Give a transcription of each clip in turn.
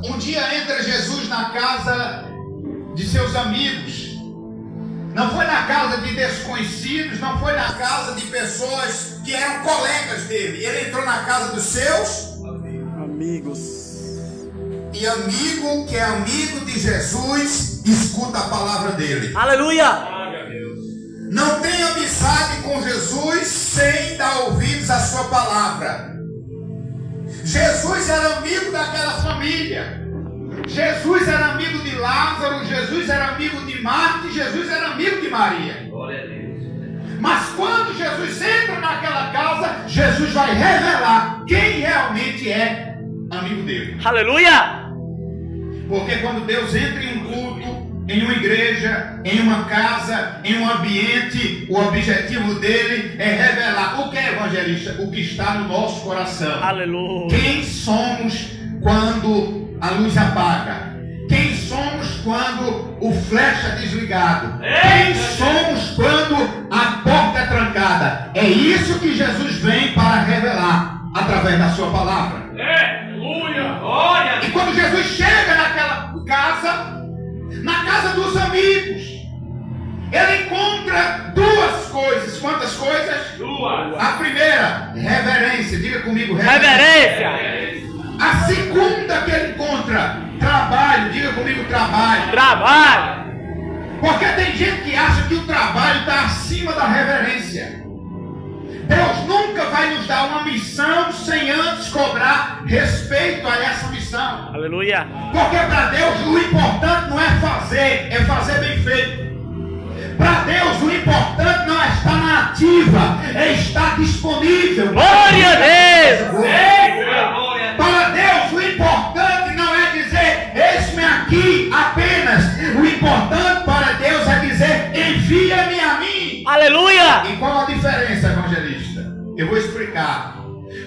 Um dia entra Jesus na casa de seus amigos. Não foi na casa de desconhecidos, não foi na casa de pessoas que eram colegas dele. Ele entrou na casa dos seus amigos. E amigo que é amigo de Jesus, escuta a palavra dele. Aleluia! Não tem amizade com Jesus sem dar ouvidos à sua palavra. Jesus era amigo daquela família. Jesus era amigo de Lázaro, Jesus era amigo de Marta e Jesus era amigo de Maria. Glória a Deus. Mas quando Jesus entra naquela casa, Jesus vai revelar quem realmente é amigo dele. Aleluia! Porque quando Deus entra em um culto, em uma igreja, em uma casa, em um ambiente, o objetivo dele é revelar o que é evangelista, o que está no nosso coração. Aleluia! Quem somos quando a luz apaga? Quem somos quando o flash é desligado? Quem somos quando a porta é trancada? É isso que Jesus vem para revelar através da sua palavra. Aleluia! Glória! E quando Jesus chega naquela casa, na casa dos amigos, ele encontra duas coisas. Quantas coisas? Duas. A primeira, reverência. Diga comigo, Reverência! A segunda que ele encontra, trabalho. Diga comigo, trabalho. Trabalho! Porque tem gente que acha que o trabalho está acima da reverência. Deus nunca vai nos dar uma missão sem antes cobrar respeito a essa missão. Aleluia! Porque para Deus o importante não é fazer bem feito. Para Deus o importante não é estar na ativa, é estar disponível. Glória a Deus! Para Deus o importante não é dizer eis-me aqui apenas. O importante para Deus é dizer envia-me a mim. Aleluia! E qual a diferença, evangelista? Eu vou explicar.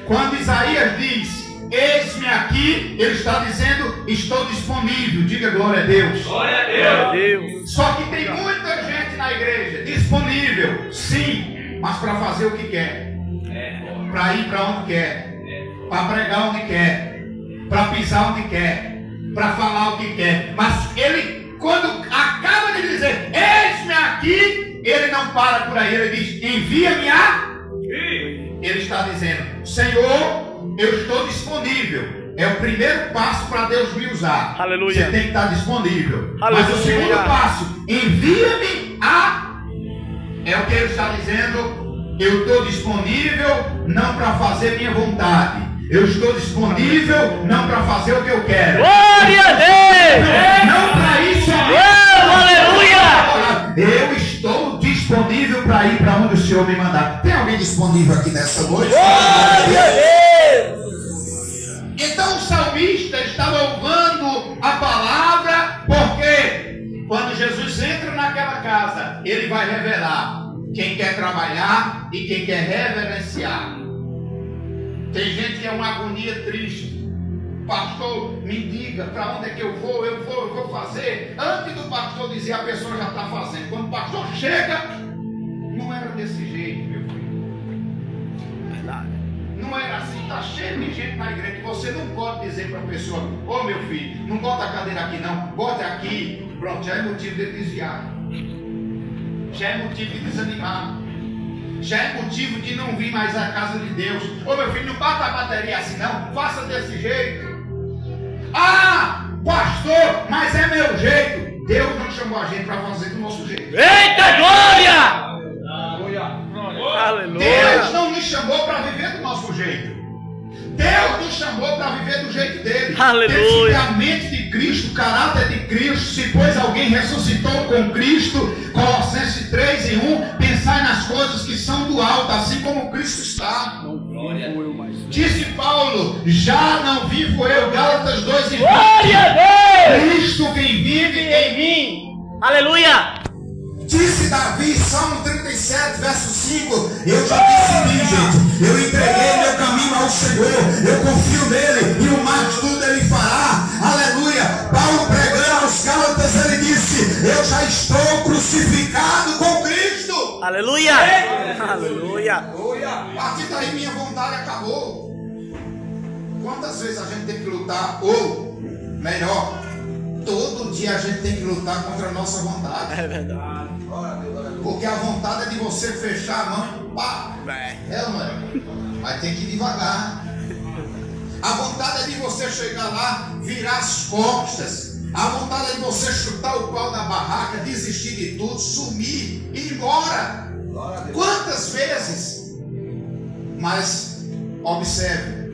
Quando Isaías diz eis-me aqui, ele está dizendo estou disponível. Diga glória a Deus. Glória a Deus. Só que tem muita gente na igreja disponível, sim, mas para fazer o que quer, para ir para onde quer, para pregar onde quer, para pisar onde quer, para falar o que quer. Mas ele, quando acaba de dizer eis-me aqui, ele não para por aí, ele diz envia-me a. Ele está dizendo Senhor, eu estou disponível. É o primeiro passo para Deus me usar. Aleluia. Você tem que estar disponível. Aleluia. Mas o segundo passo, envia-me a. É o que ele está dizendo. Eu estou disponível não para fazer minha vontade. Eu estou disponível não para fazer o que eu quero. Glória a Deus! Não para isso. Aleluia! Eu estou disponível para ir para onde o Senhor me mandar. Tem alguém disponível aqui nessa noite? Glória a Deus! Então o salmista estava louvando a palavra, porque quando Jesus entra naquela casa, ele vai revelar quem quer trabalhar e quem quer reverenciar. Tem gente que é uma agonia triste. Pastor, me diga para onde é que eu vou fazer. Antes do pastor dizer, a pessoa já está fazendo. Quando o pastor chega, não era desse jeito, meu filho. Não era assim, está cheio de gente na igreja. Você não pode dizer para a pessoa, ô meu filho, não bota a cadeira aqui não, bota aqui. Pronto, já é motivo de desviar. Já é motivo de desanimar. Já é motivo de não vir mais à casa de Deus. Ô meu filho, não bata a bateria assim não, faça desse jeito. Ah, pastor, mas é meu jeito. Deus não chamou a gente para fazer do nosso jeito. Eita glória! Aleluia! Deus não nos chamou para viver do nosso jeito. Deus nos chamou para viver do jeito dele. Aleluia! Ter a mente de Cristo, o caráter de Cristo. Se pois alguém ressuscitou com Cristo, Colossenses 3:1, pensai nas coisas que são do alto, assim como Cristo está. Disse Paulo, já não vivo eu, Gálatas 2:20. Glória a Deus! Cristo quem vive em mim. Aleluia! Disse Davi, Salmo 37, verso 5, eu já decidi, gente, eu entreguei meu caminho ao Senhor, eu confio nele e o mais tudo ele fará. Aleluia! Paulo pregando aos Gálatas, ele disse, eu já estou crucificado com Cristo. Aleluia! Aleluia! A partir daí minha vontade acabou. Quantas vezes a gente tem que lutar, ou melhor, todo dia a gente tem que lutar contra a nossa vontade. É verdade. Porque a vontade é de você fechar a mão e pá. É, não é? Mas tem que ir devagar. A vontade é de você chegar lá, virar as costas. A vontade é de você chutar o pau da barraca, desistir de tudo, sumir, ir embora. Quantas vezes? Mas observe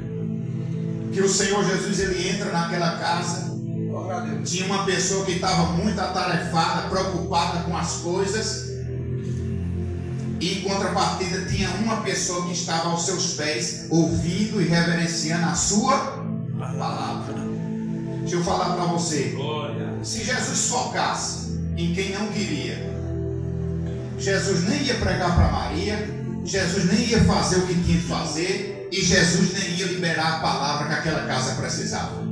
que o Senhor Jesus, ele entra naquela casa. Tinha uma pessoa que estava muito atarefada, preocupada com as coisas, e em contrapartida tinha uma pessoa que estava aos seus pés, ouvindo e reverenciando a sua palavra. Deixa eu falar para você, se Jesus focasse em quem não queria, Jesus nem ia pregar para Maria, Jesus nem ia fazer o que tinha que fazer, e Jesus nem ia liberar a palavra que aquela casa precisava.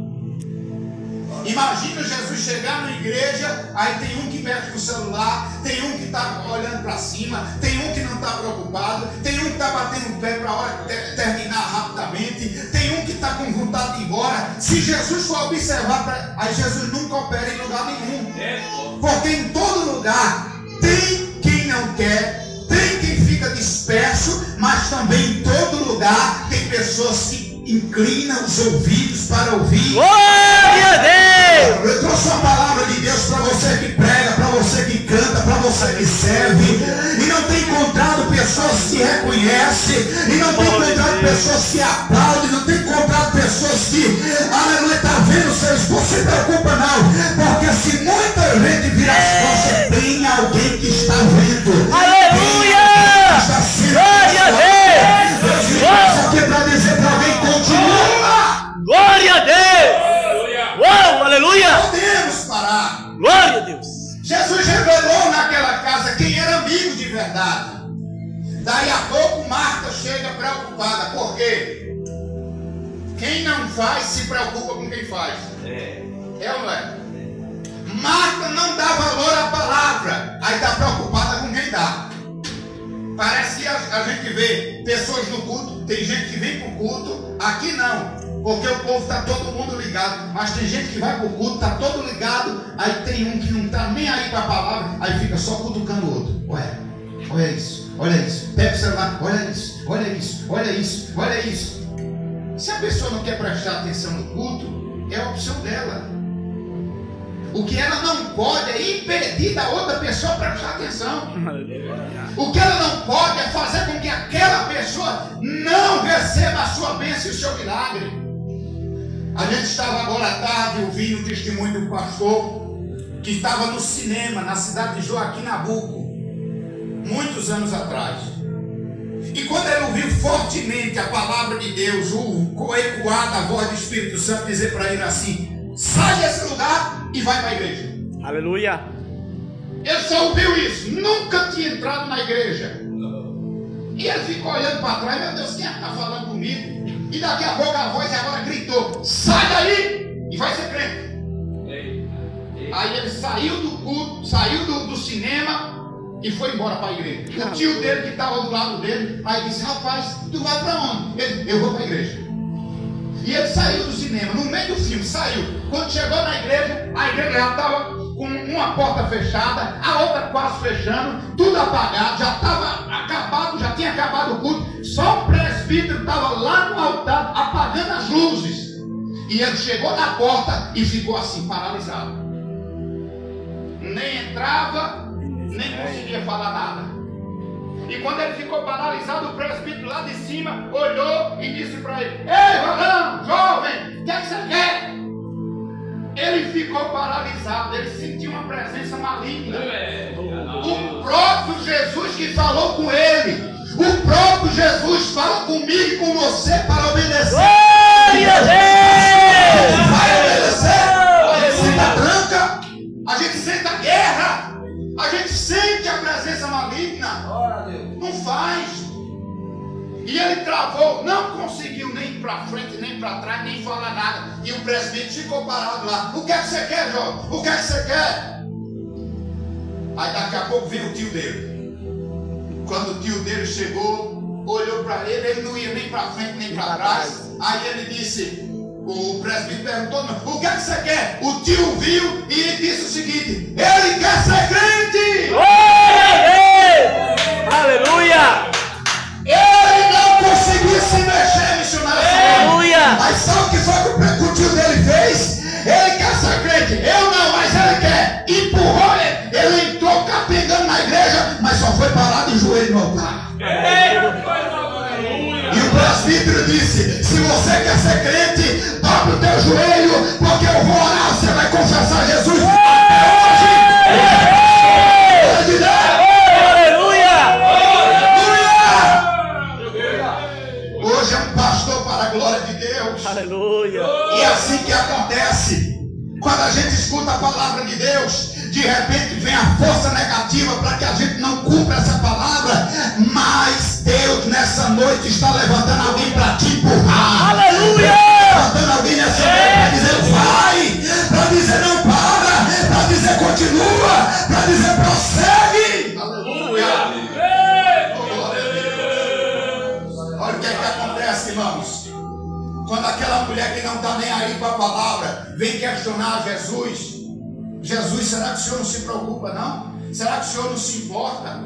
Imagina Jesus chegar na igreja, aí tem um que mexe no celular, tem um que está olhando para cima, tem um que não está preocupado, tem um que está batendo o pé para a hora terminar rapidamente, tem um que está com vontade de ir embora. Se Jesus for observar, aí Jesus nunca opera em lugar nenhum. Porque em todo lugar tem quem não quer, tem quem fica disperso, mas também em todo lugar tem pessoas que inclinam os ouvidos para ouvir. Glória a Deus! Eu trouxe uma palavra de Deus para você que prega, para você que canta, para você que serve, e não tem encontrado pessoas que reconhecem, e não tem encontrado pessoas que aplaudem, não tem encontrado pessoas que, aleluia, está vendo seu esposo. Se preocupa não, porque se muita gente virar as costas, tem alguém que está vendo. Aleluia! Glória a Deus! Isso aqui é para dizer para alguém: continua! Glória a Deus! Uau, aleluia! Podemos parar. Glória a Deus! Jesus revelou naquela casa quem era amigo de verdade. Daí a pouco Marta chega preocupada. Por quê? Quem não faz se preocupa com quem faz. É ou não é? Marta não dá valor à palavra, aí está preocupada com quem dá. Parece que a gente vê pessoas no culto, tem gente que vem para o culto, aqui não. Porque o povo está todo mundo ligado. Mas tem gente que vai para o culto, está todo ligado. Aí tem um que não está nem aí para a palavra, aí fica só cutucando o outro. Ué, olha isso, olha isso. Pega o celular, olha isso, olha isso, olha isso, olha isso. Se a pessoa não quer prestar atenção no culto, é a opção dela. O que ela não pode é impedir da outra pessoa prestar atenção. O que ela não pode é fazer com que aquela pessoa não receba a sua bênção e o seu milagre. A gente estava agora à tarde ouvindo o testemunho do pastor que estava no cinema na cidade de Joaquim Nabuco, muitos anos atrás. E quando ele ouviu fortemente a palavra de Deus, o ecoar da voz do Espírito Santo dizer para ele assim: sai desse lugar e vai para a igreja. Aleluia! Ele só ouviu isso, nunca tinha entrado na igreja. E ele ficou olhando para trás: meu Deus, quem está falando comigo? E daqui a pouco a voz agora gritou: sai daí e vai ser crente. Aí ele saiu do culto, saiu do cinema e foi embora para a igreja. O tio dele que estava do lado dele, aí disse: rapaz, tu vai para onde? Ele: eu vou para a igreja. E ele saiu do cinema, no meio do filme, saiu. Quando chegou na igreja, a igreja já estava com uma porta fechada, a outra quase fechando, tudo apagado, já estava acabado, já tinha acabado o culto. Só o presbítero estava lá no altar, apagando as luzes. E ele chegou na porta e ficou assim, paralisado. Nem entrava, nem conseguia falar nada. E quando ele ficou paralisado, o presbítero lá de cima olhou e disse para ele: ei, varão, jovem, o que é que você quer? Ele ficou paralisado, ele sentiu uma presença maligna. O próprio Jesus que falou com ele, o próprio Jesus fala comigo e com você para obedecer. Glória a Deus! Vai obedecer. A gente sente a tranca, a gente sente a guerra, a gente sente a presença maligna. Não faz. E ele travou, não conseguiu nem ir para frente, nem para trás, nem falar nada. E o presbítero ficou parado lá. O que é que você quer, jovem? O que é que você quer? Aí daqui a pouco veio o tio dele. Quando o tio dele chegou, olhou para ele, ele não ia nem para frente, nem para trás. Aí ele disse, o presbítero perguntou, o que é que você quer? O tio viu e disse o seguinte, ele quer ser crente. Aleluia! Ele não conseguia se mexer, missionário. Aleluia! Mas sabe o que foi que o tio dele fez? Ele quer ser crente. Eu não, mas ele quer. Empurrou ele. Ele entrou capengando na igreja, mas só foi parar de joelho no altar. E o presbítero disse, se você quer ser crente, dobre o teu joelho, porque eu vou orar, você vai confessar Jesus até hoje. Hoje é um pastor para a glória de Deus. Aleluia. E é assim que acontece. Quando a gente escuta a palavra de Deus, de repente vem a força negativa para que a gente não cumpra essa palavra. Mas Deus nessa noite está levantando alguém para te empurrar. Aleluia. Levantando alguém nessa noite para dizer vai, para dizer não para, para dizer continua, para dizer prossegue. Aleluia. Olha o que é que acontece, irmãos. Quando aquela mulher que não está nem aí com a palavra vem questionar Jesus, Jesus, será que o senhor não se preocupa não? Será que o senhor não se importa?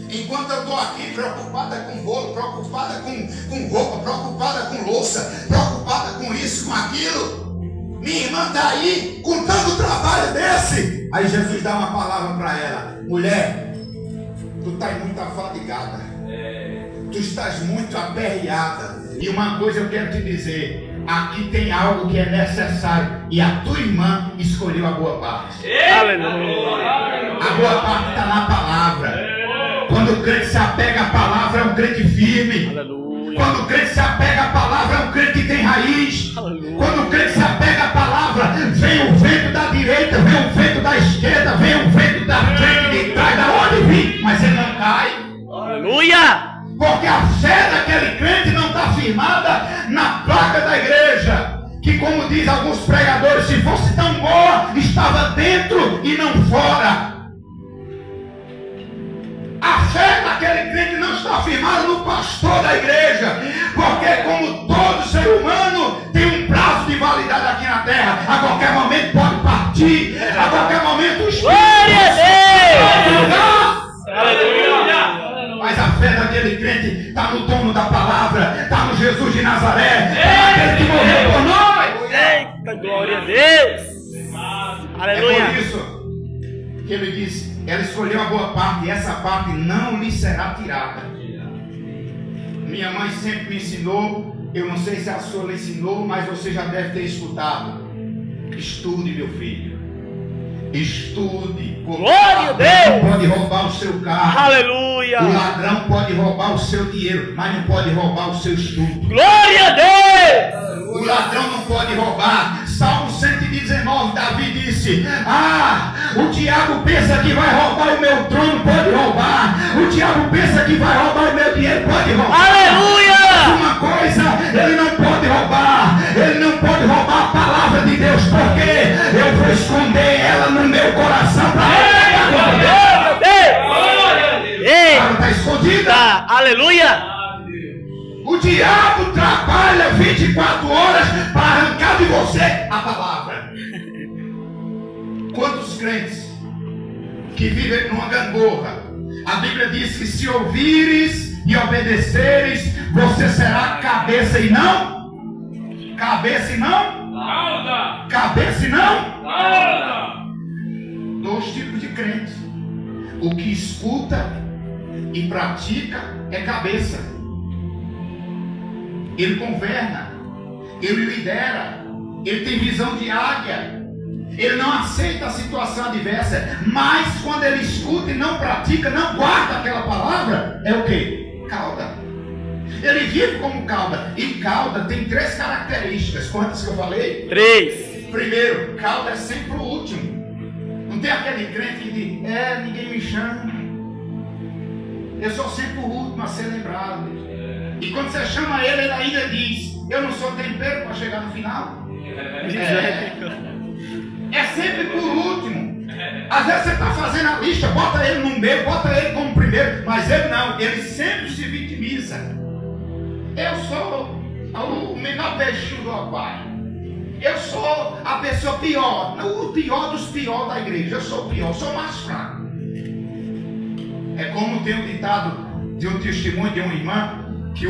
Enquanto eu estou aqui preocupada com bolo, preocupada com roupa, preocupada com louça, preocupada com isso, com aquilo, minha irmã está aí com tanto trabalho desse. Aí Jesus dá uma palavra para ela, mulher, tu estás muito afadigada, tu estás muito aperreada. E uma coisa eu quero te dizer, aqui tem algo que é necessário, e a tua irmã escolheu a boa parte. Aleluia. A boa parte está na palavra. Quando o crente se apega à palavra, é um crente firme. Aleluia. Quando o crente se apega à palavra, é um crente que tem raiz. Aleluia. Quando o crente se apega à palavra, vem o vento da direita, vem o vento da esquerda, vem o vento da frente, de trás, da onde vir, mas ele não cai. Aleluia. Porque a fé daquele crente não está firmada na placa da igreja. Que, como diz alguns pregadores, se fosse tão boa, estava dentro e não fora. A fé daquele crente não está firmada no pastor da igreja. Porque, como todo ser humano, tem um prazo de validade aqui na terra. A qualquer momento pode partir. A qualquer momento o Espírito Glória a Deus. Aleluia. Mas a fé daquele crente está no dono da palavra, está no Jesus de Nazaré, está naquele que morreu por nós. Eita, glória a Deus. Aleluia. É por isso que ele disse, ela escolheu a boa parte e essa parte não lhe será tirada. Minha mãe sempre me ensinou, eu não sei se a sua lhe ensinou, mas você já deve ter escutado. Estude, meu filho. Estude. Glória a Deus. Não pode roubar o seu carro. Aleluia. O ladrão pode roubar o seu dinheiro, mas não pode roubar o seu estudo. Glória a Deus. O ladrão não pode roubar. Salmo 119, Davi disse, o diabo pensa que vai roubar o meu trono, pode roubar. O diabo pensa que vai roubar o meu dinheiro, pode roubar. Aleluia. Uma coisa, ele não pode roubar. Ele não pode roubar a palavra de Deus, porque eu vou esconder ela no meu coração para ela está escondida. Aleluia. O diabo trabalha 24 horas para arrancar de você a palavra. Quantos crentes que vivem numa gangorra, a Bíblia diz que se ouvires e obedeceres, você será cabeça e não cabeça e não Cauda. cabeça e não Cauda. Dois tipos de crentes: o que escuta e pratica é cabeça. Ele governa, ele lidera, ele tem visão de águia, ele não aceita a situação adversa, mas quando ele escuta e não pratica, não guarda aquela palavra, é o que? Cauda. Ele vive como cauda, e cauda tem 3 características. Quantas que eu falei? 3. Primeiro, cauda é sempre o último. Não tem aquele crente que diz, ninguém me chama, eu sou sempre o último a ser lembrado. E quando você chama ele, ele ainda diz, eu não sou tempero para chegar no final. É sempre por último. Às vezes você está fazendo a lista, bota ele no meio, bota ele como primeiro, mas ele não, ele sempre se vitimiza. Eu sou o menor peixinho do aquário. Eu sou a pessoa pior, o pior dos piores da igreja. Eu sou o pior, eu sou o mais fraco. É como tem um ditado de um testemunho de uma irmã que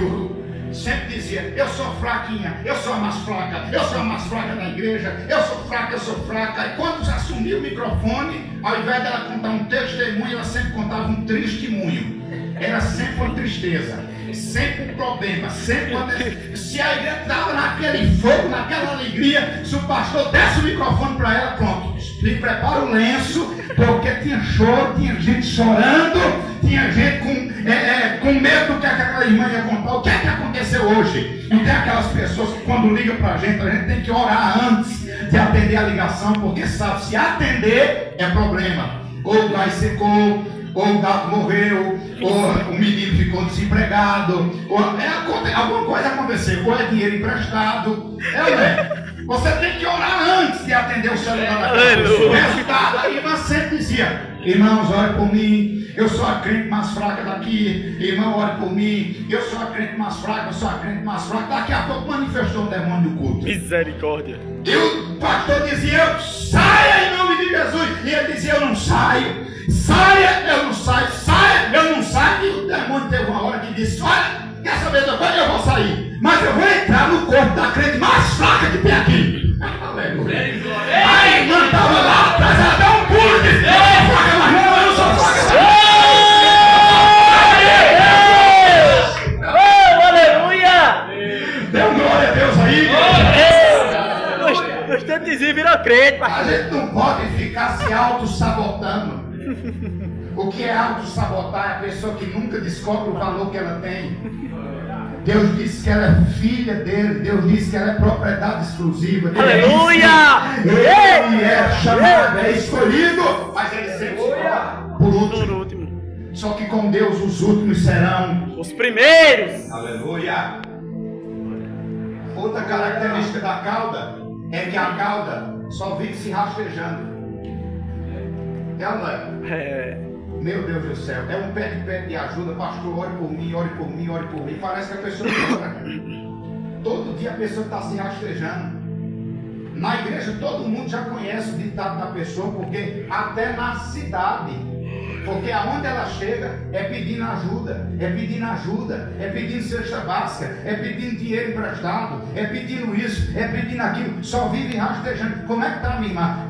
sempre dizia: eu sou fraquinha, eu sou a mais fraca, eu sou a mais fraca da igreja, eu sou fraca, eu sou fraca. E quando assumiu o microfone, ao invés dela contar um testemunho, ela sempre contava um testemunho. Era sempre uma tristeza, sempre um problema, sempre uma... Se a igreja estava naquele fogo, naquela alegria, se o pastor desse o microfone para ela, pronto, lhe prepara o lenço, porque tinha choro, tinha gente chorando, tinha gente com medo do que aquela irmã ia contar, o que é que aconteceu hoje. E tem aquelas pessoas que quando ligam para a gente tem que orar antes de atender a ligação, porque sabe, se atender é problema. Ou o gás secou, ou o gato morreu, ou o menino ficou desempregado, ou alguma coisa aconteceu, ou é dinheiro emprestado. Você tem que orar antes de atender o celular daquela pessoa. O resultado, a irmã sempre dizia: irmãos, ore por mim, eu sou a crente mais fraca daqui. Irmão, ore por mim, eu sou a crente mais fraca, eu sou a crente mais fraca. Daqui a pouco manifestou o demônio do culto. Misericórdia. E o pastor dizia: eu saia em nome de Jesus. E ele dizia: eu não saio. Saia, eu não saio. Saia, eu não saio. E o demônio teve uma hora que disse: olha, quer saber de coisa? Eu vou sair, mas eu vou entrar no corpo da crente mais fraca que tem aqui. Aleluia. A irmã estava lá atrás, ela deu um pulo e disse: eu sou fraca, mas não, eu não sou fraca. Aleluia. Deu glória a Deus aí. Gostando de dizer, virou crente. A gente não pode ficar se auto-sabotando. O que é auto-sabotar? É a pessoa que nunca descobre o valor que ela tem. Deus disse que ela é filha dele. Deus disse que ela é propriedade exclusiva. Aleluia! Ele é chamado, é escolhido, mas ele sempre escolhe por último. Só que com Deus os últimos serão os primeiros. Aleluia! Outra característica da cauda é que a cauda só vive se rastejando. Ela meu Deus do céu, é um pé de ajuda, pastor, ore por mim, ore por mim, ore por mim. Parece que a pessoa ora. Todo dia a pessoa está se rastejando. Na igreja todo mundo já conhece o ditado da pessoa, porque até na cidade, porque aonde ela chega é pedindo ajuda, é pedindo cesta básica, é pedindo dinheiro emprestado, é pedindo isso, é pedindo aquilo, só vive rastejando. Como é que tá, minha irmã?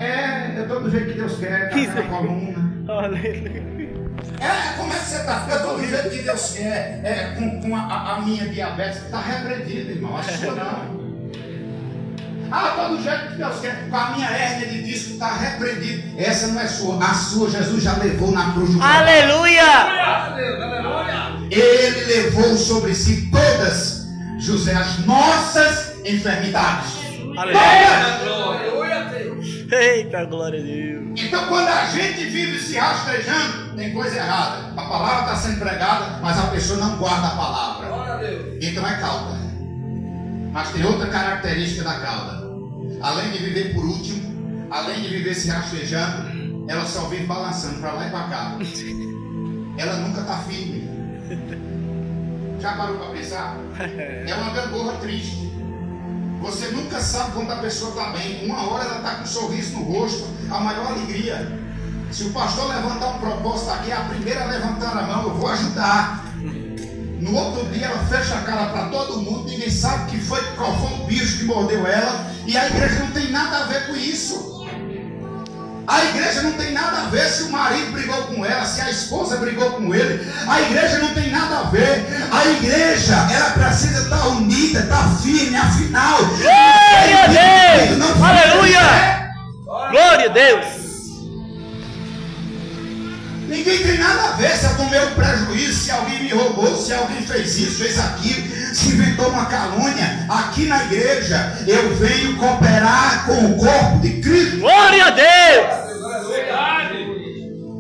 Eu estou do jeito que Deus quer, tá na coluna. Como é que você está? Eu estou do jeito que Deus quer, com a minha diabetes. Está repreendida, irmão, a sua não. Estou do jeito que Deus quer, com a minha hérnia de disco. Está repreendida. Essa não é sua, a sua Jesus já levou na cruz do Calvário. Aleluia! Ele levou sobre si todas, José, as nossas enfermidades. Aleluia! Eita, glória a Deus. Então quando a gente vive se rastejando, tem coisa errada. A palavra está sendo pregada, mas a pessoa não guarda a palavra. Então é cauda. Mas tem outra característica da cauda. Além de viver por último, além de viver se rastejando, ela só vive balançando para lá e para cá. Ela nunca está firme. Já parou para pensar? É uma gangorra triste. Você nunca sabe quando a pessoa está bem. Uma hora ela está com um sorriso no rosto, a maior alegria. Se o pastor levantar um propósito aqui, a primeira a levantar a mão, eu vou ajudar. No outro dia ela fecha a cara para todo mundo, ninguém sabe qual foi o bicho que mordeu ela. E a igreja não tem nada a ver com isso. A igreja não tem nada a ver se o marido brigou com ela, se a esposa brigou com ele. A igreja não tem nada a ver. A igreja, ela precisa estar unida, estar firme, afinal. Glória a Deus! Aleluia! Glória a Deus! Ninguém tem nada a ver se eu tomei um prejuízo, se alguém me roubou, se alguém fez isso, fez aquilo, se inventou uma calúnia. Aqui na igreja eu venho cooperar com o corpo de Cristo. Glória a Deus!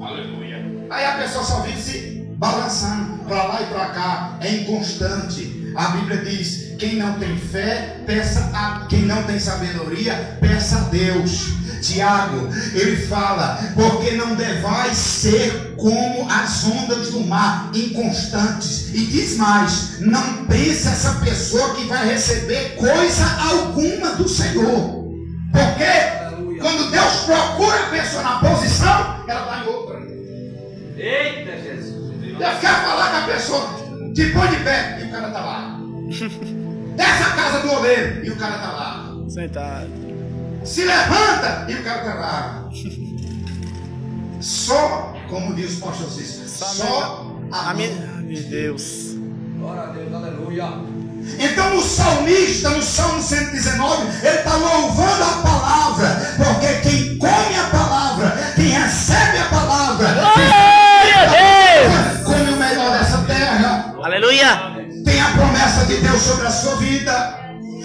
Aleluia. Aí a pessoa só vive se balançando para lá e para cá, é inconstante. A Bíblia diz quem não tem fé, peça a quem não tem sabedoria, peça a Deus. Tiago, ele fala, porque não devais ser como as ondas do mar, inconstantes. E diz mais, não pense essa pessoa que vai receber coisa alguma do Senhor. Porque quando Deus procura a pessoa na posição, ela está em outra. Eita, Jesus. Deus quer falar com a pessoa, te põe de pé, e o cara está lá. Desce a casa do oleiro, e o cara está lá. Sentado. Se levanta, e o cara está lá. Só, como diz o pastor Cícero, só a mão de Deus. Glória a Deus, aleluia. Então o salmista, no Salmo 119, ele está louvando a palavra, porque quem come a palavra, quem recebe a palavra, come o melhor dessa terra. Aleluia. Tem a promessa de Deus sobre a sua vida.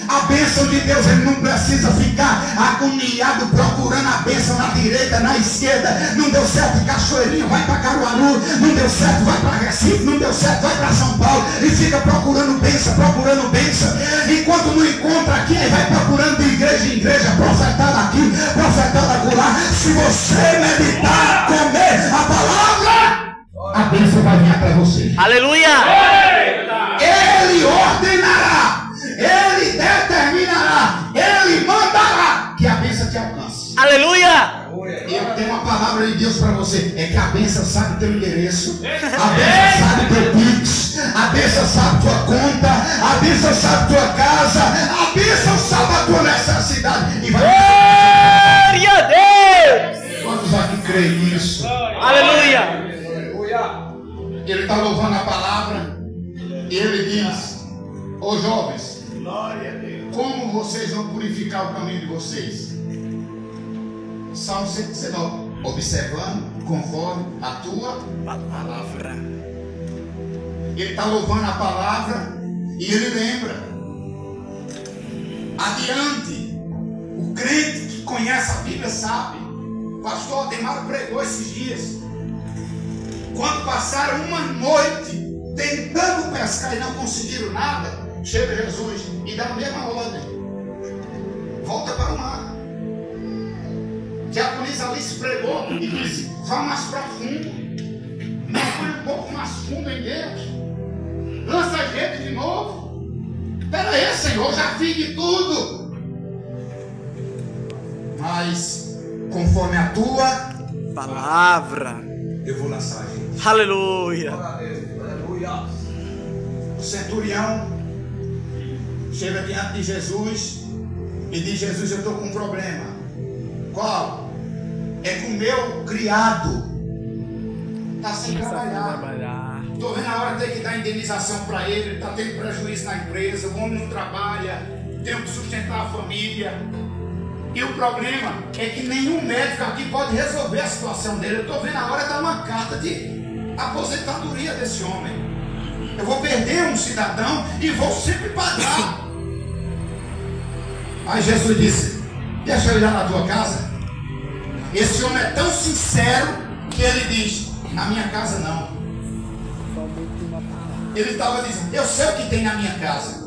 A bênção de Deus, ele não precisa ficar agoniado procurando a bênção na direita, na esquerda. Não deu certo em Cachoeirinha, vai para Caruaru. Não deu certo, vai para Recife. Não deu certo, vai para São Paulo. E fica procurando bênção, procurando bênção. Enquanto não encontra aqui, aí vai procurando de igreja em igreja, profetada aqui, profetada acolá. Se você meditar, comer a palavra, a bênção vai vir para você. Aleluia. Ele ordenará, ele determinará, ele mandará que a bênção te alcance. Aleluia. Eu tenho uma palavra de Deus para você, é que a bênção sabe teu endereço, a bênção sabe teu pix, a bênção sabe tua conta, a bênção sabe tua casa, a bênção sabe a tua necessidade. E vai... Glória a Deus. Quantos aqui creem nisso? Aleluia. Ele está louvando a palavra e ele diz: ô jovens, como vocês vão purificar o caminho de vocês? Salmo 119, observando conforme a tua palavra. Ele está louvando a palavra e ele lembra. Adiante, o crente que conhece a Bíblia sabe. O pastor Ademar pregou esses dias. Quando passaram uma noite tentando pescar e não conseguiram nada, chega Jesus e dá a mesma ordem: volta para o mar. Diaconisa Alice pregou e disse: vá mais profundo, mergulhe um pouco mais fundo em Deus, lança a rede de novo. Espera aí, Senhor, já fiz de tudo, mas conforme a tua palavra eu vou lançar a rede. Aleluia. O centurião chega diante de Jesus e diz: Jesus, eu estou com um problema. Qual? É que o meu criado está sem trabalhar. Estou vendo a hora de ter que dar indenização para ele está tendo prejuízo na empresa, o homem não trabalha, tenho que sustentar a família. E o problema é que nenhum médico aqui pode resolver a situação dele. Eu estou vendo a hora de dar uma carta de aposentadoria desse homem. Eu vou perder um cidadão e vou sempre pagar. Aí Jesus disse: deixa eu ir lá na tua casa. Esse homem é tão sincero que ele diz: na minha casa não. Ele estava dizendo: eu sei o que tem na minha casa.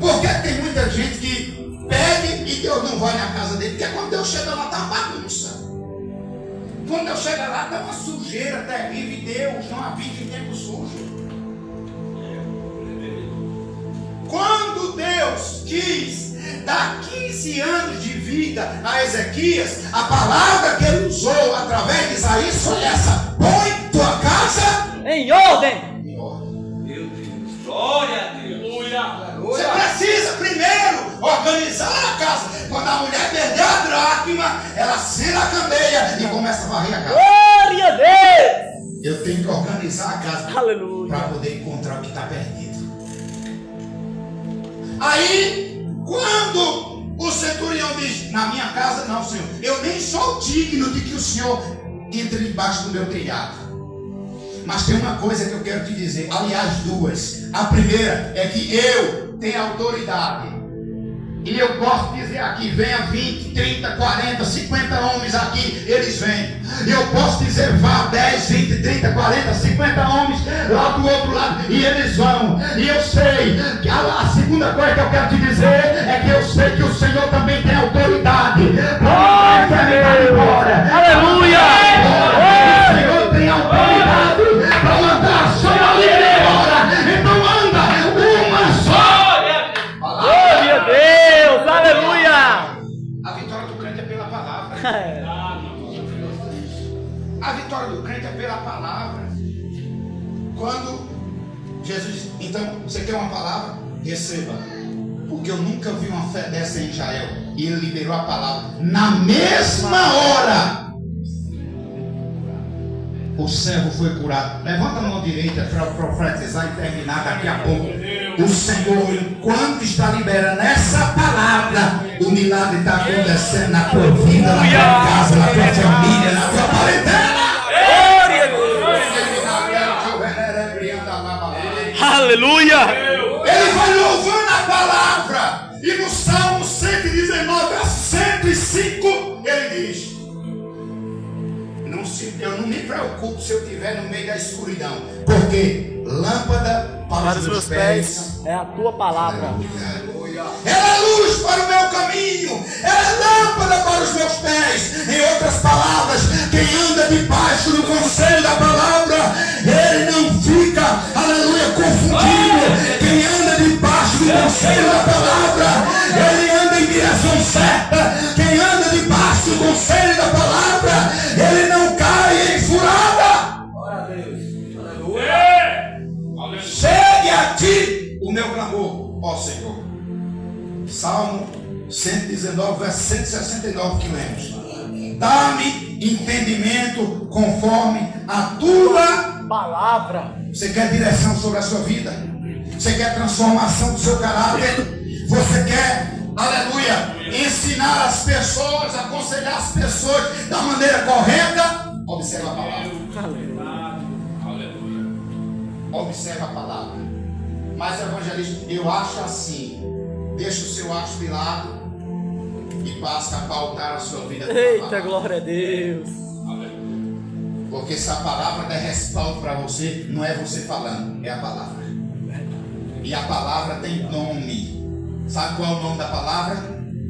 Porque tem muita gente que pede e Deus não vai na casa dele, porque quando Deus chega lá está uma bagunça. Quando Deus chega lá está uma sujeira terrível e Deus não habita em tempo sujo. Quando Deus quis dar 15 anos de vida a Ezequias, a palavra que ele usou através de Isaías foi essa: põe tua casa em ordem. Meu Deus, glória a Deus. Você precisa primeiro organizar a casa. Quando a mulher perdeu a dracma, ela acenda a candeia e começa a varrer a casa. Glória a Deus. Eu tenho que organizar a casa. Aleluia. Para poder encontrar o que está perdido. Aí, quando o centurião diz: na minha casa não, Senhor, eu nem sou digno de que o Senhor entre debaixo do meu telhado. Mas tem uma coisa que eu quero te dizer, aliás, duas. A primeira é que eu tenho autoridade E eu posso dizer aqui, venha 20, 30, 40, 50 homens aqui, eles vêm. E eu posso dizer, vá 10, 20, 30, 40, 50 homens lá do outro lado, e eles vão. E eu sei, que a segunda coisa que eu quero te dizer, é que eu sei que o Senhor também tem autoridade para mandar embora. Aleluia! O Senhor tem autoridade para mandar a sua família embora. Então anda uma só. Glória a Deus! Aleluia! A vitória do crente é pela palavra. A vitória do crente é pela palavra. Quando Jesus diz, então, você quer uma palavra? Receba. Porque eu nunca vi uma fé dessa em Israel. E ele liberou a palavra. Na mesma hora, o servo foi curado. Levanta a mão direita para profetizar e terminar daqui a pouco. O Senhor, enquanto está liberando essa palavra, o milagre está acontecendo na tua vida, na tua casa, na tua família, na tua parentela. Aleluia! Ele vai louvando a palavra. E no Salmo 119 a 105 ele diz: eu não me preocupo se eu estiver no meio da escuridão, porque lâmpada para os meus pés é a tua palavra. Ela é luz para o meu caminho, ela é lâmpada para os meus pés. Em outras palavras, quem anda debaixo do conselho da palavra, ele não fica, aleluia, confundido. Quem anda debaixo do conselho da palavra, ele anda em direção certa. Quem anda debaixo do conselho da palavra, ele não cai em furada. Glória a Deus. Aleluia. Chegue a ti o meu clamor, ó Senhor. Salmo 119, verso 169 que lemos. Dá-me entendimento conforme a tua Palavra. Você quer direção sobre a sua vida? Você quer transformação do seu caráter? Você quer, aleluia, ensinar as pessoas, aconselhar as pessoas da maneira correta? Observa a palavra. Observa a palavra. Mas evangelista, eu acho assim. Deixa o seu acho de lado e passa a pautar a sua vida. Eita, glória a Deus. Porque se a palavra der respaldo para você, não é você falando, é a palavra. E a palavra tem nome. Sabe qual é o nome da palavra?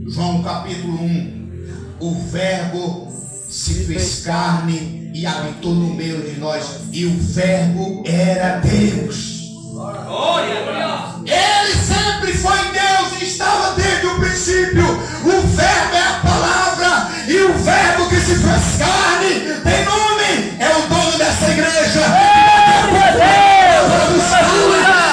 João capítulo 1. O verbo se fez carne e habitou no meio de nós. E o verbo era Deus. Ele sempre foi Deus e estava desde o princípio. O verbo é a palavra. E o verbo que se fez carne tem nome. É o dono dessa igreja.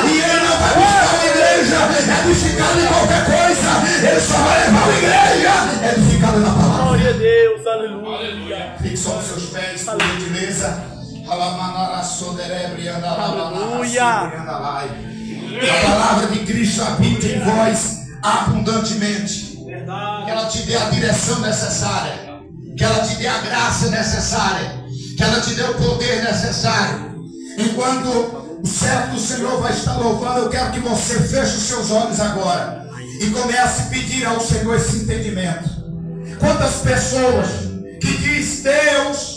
E ele não vai buscar uma igreja edificada em qualquer coisa. Ele só vai levar uma igreja edificada na palavra. Glória a Deus, aleluia. Fique só os seus pés, por gentileza. A palavra de Cristo habita em vós abundantemente. Que ela te dê a direção necessária, que ela te dê a graça necessária, que ela te dê o poder necessário. Enquanto o servo do Senhor vai estar louvando, eu quero que você feche os seus olhos agora e comece a pedir ao Senhor esse entendimento. Quantas pessoas que diz Deus